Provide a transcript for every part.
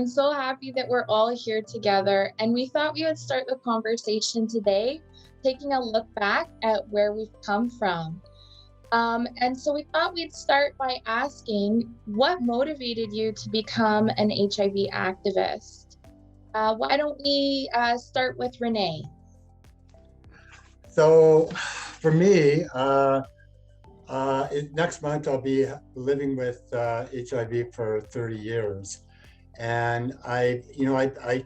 I'm so happy that we're all here together, and we thought we would start the conversation today taking a look back at where we've come from. And so we thought we'd start by asking what motivated you to become an HIV activist? Why don't we start with Rene? So for me, next month I'll be living with HIV for 30 years. And I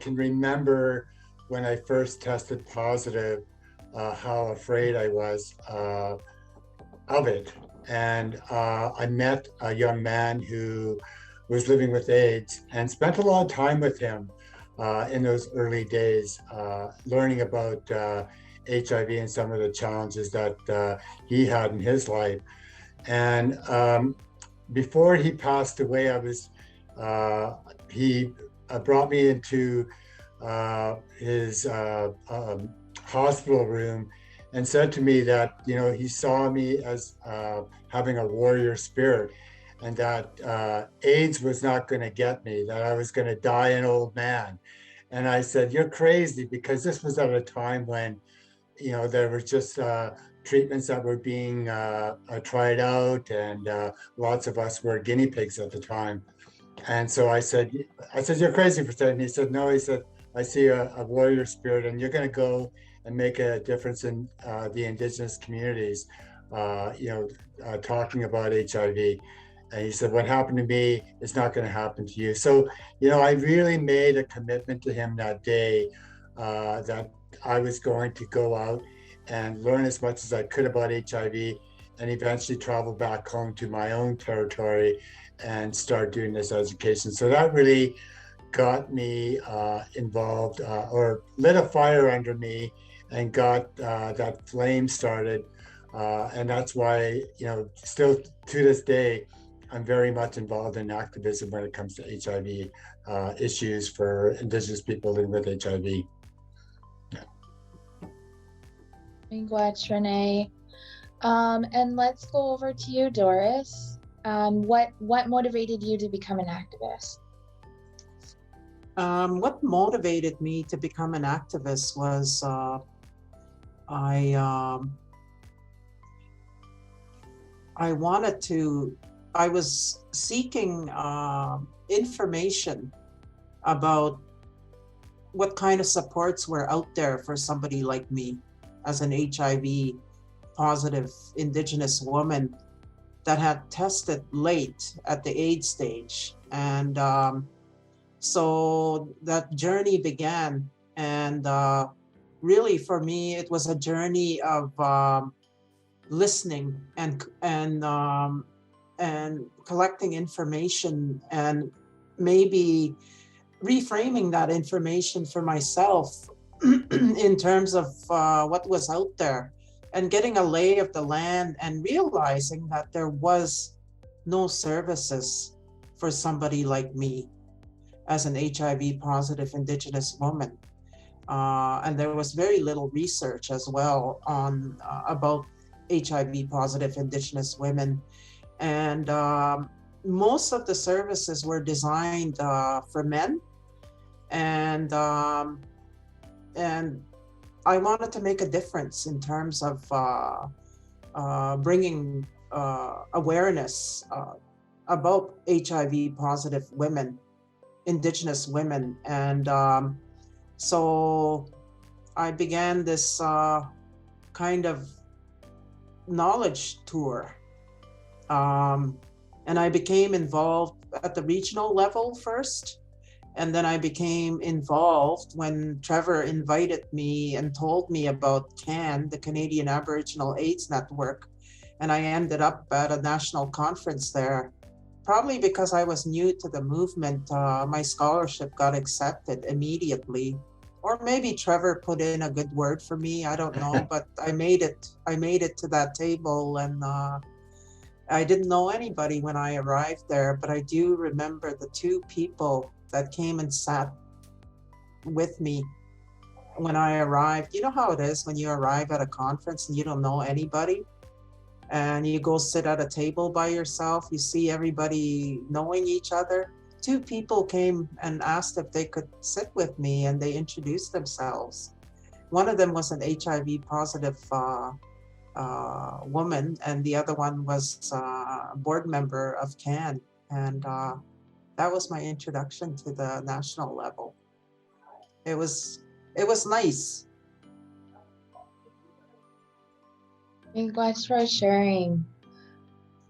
can remember when I first tested positive, how afraid I was of it. And I met a young man who was living with AIDS and spent a lot of time with him in those early days, learning about HIV and some of the challenges that he had in his life. And before he passed away, he brought me into his hospital room and said to me that he saw me as having a warrior spirit, and that AIDS was not going to get me, that I was going to die an old man. And I said, "You're crazy," because this was at a time when there were just treatments that were being tried out, and lots of us were guinea pigs at the time. And so I said, "You're crazy for saying." He said, "No," he said, "I see a warrior spirit, and you're going to go and make a difference in the Indigenous communities, talking about HIV." And he said, "What happened to me is not going to happen to you." So, I really made a commitment to him that day, that I was going to go out and learn as much as I could about HIV, and eventually travel back home to my own territory and start doing this education. So that really got me involved, or lit a fire under me, and got that flame started. And that's why, still to this day, I'm very much involved in activism when it comes to HIV issues for Indigenous people living with HIV. Thank you much, Rene. And let's go over to you, Doris. What motivated you to become an activist? What motivated me to become an activist was I was seeking information about what kind of supports were out there for somebody like me as an HIV positive Indigenous woman that had tested late at the AIDS stage. And so that journey began. And really for me, it was a journey of listening and collecting information, and maybe reframing that information for myself in terms of what was out there, and getting a lay of the land, and realizing that there was no services for somebody like me as an HIV positive Indigenous woman. And there was very little research as well on about HIV positive Indigenous women. And most of the services were designed for men. And I wanted to make a difference in terms of bringing awareness about HIV positive women, Indigenous women. And so I began this kind of knowledge tour. And I became involved at the regional level first. And then I became involved when Trevor invited me and told me about CAN, the Canadian Aboriginal AIDS Network. And I ended up at a national conference there. Probably because I was new to the movement, my scholarship got accepted immediately. Or maybe Trevor put in a good word for me, I don't know, but I made it to that table. And I didn't know anybody when I arrived there, but I do remember the two people that came and sat with me when I arrived. You know how it is when you arrive at a conference and you don't know anybody, and you go sit at a table by yourself, you see everybody knowing each other. two people came and asked if they could sit with me, and they introduced themselves. One of them was an HIV positive woman, and the other one was a board member of CAN. And that was my introduction to the national level. It was nice. Thank you guys for sharing.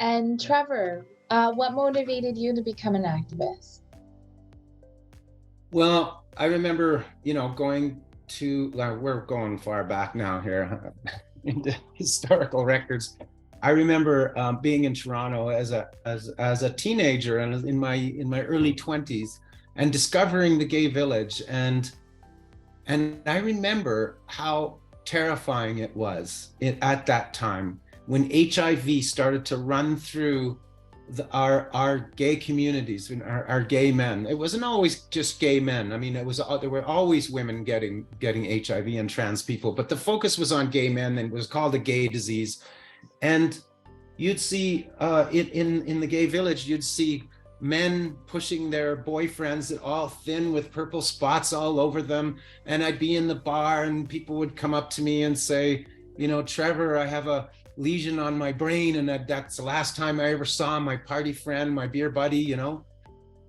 And Trevor, what motivated you to become an activist? Well, I remember, going to, we're going far back now here into historical records. I remember being in Toronto as a teenager and in my early 20s, and discovering the gay village, and I remember how terrifying it was at that time when HIV started to run through our gay communities and our gay men. It wasn't always just gay men. I mean, there were always women getting HIV and trans people, but the focus was on gay men, and it was called the gay disease. And you'd see in the gay village, you'd see men pushing their boyfriends all thin with purple spots all over them. And I'd be in the bar and people would come up to me and say, Trevor, I have a lesion on my brain, and that's the last time I ever saw my party friend, my beer buddy, And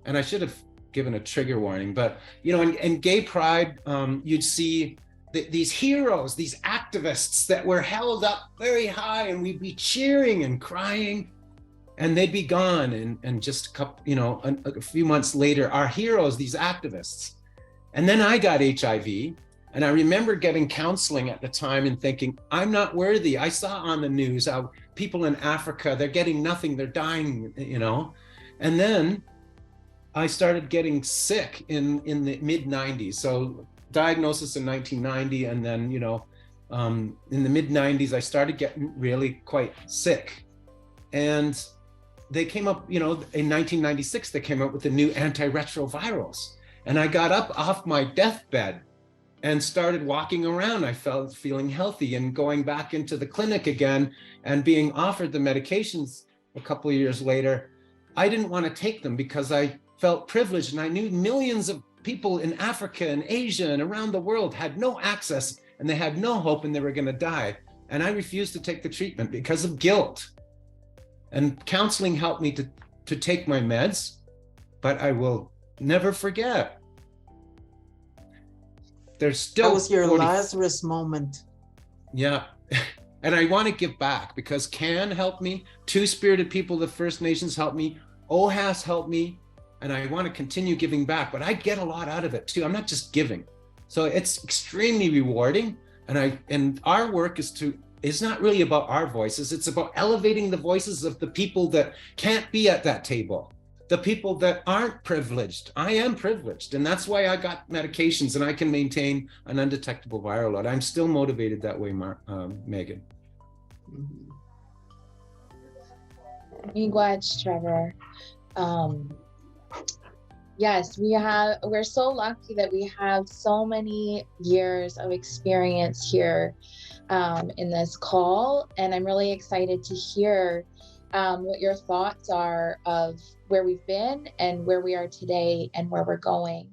I should have given a trigger warning, but, in gay pride, you'd see these heroes, these activists that were held up very high, and we'd be cheering and crying, and they'd be gone. And just a couple, a few months later, our heroes, these activists. And then I got HIV, and I remember getting counseling at the time and thinking, I'm not worthy. I saw on the news how people in Africa, they're getting nothing, they're dying, And then I started getting sick in the mid 90s. So diagnosis in 1990, and then, in the mid 90s, I started getting really quite sick. And they came up, in 1996, they came up with the new antiretrovirals. And I got up off my deathbed and started walking around. I felt feeling healthy and going back into the clinic again and being offered the medications a couple of years later. I didn't want to take them because I felt privileged, and I knew millions of people in Africa and Asia and around the world had no access, and they had no hope, and they were going to die. And I refused to take the treatment because of guilt. And counseling helped me to take my meds, but I will never forget. There's still— That was your Lazarus moment. Yeah. And I want to give back because CAN helped me, Two-Spirited People, the First Nations helped me, OHAS helped me, and I want to continue giving back, but I get a lot out of it too. I'm not just giving. So it's extremely rewarding. And our work is not really about our voices. It's about elevating the voices of the people that can't be at that table, the people that aren't privileged. I am privileged, and that's why I got medications and I can maintain an undetectable viral load. I'm still motivated that way, Megan. Miigwech, Trevor. Yes, we're so lucky that we have so many years of experience here in this call, and I'm really excited to hear what your thoughts are of where we've been and where we are today and where we're going.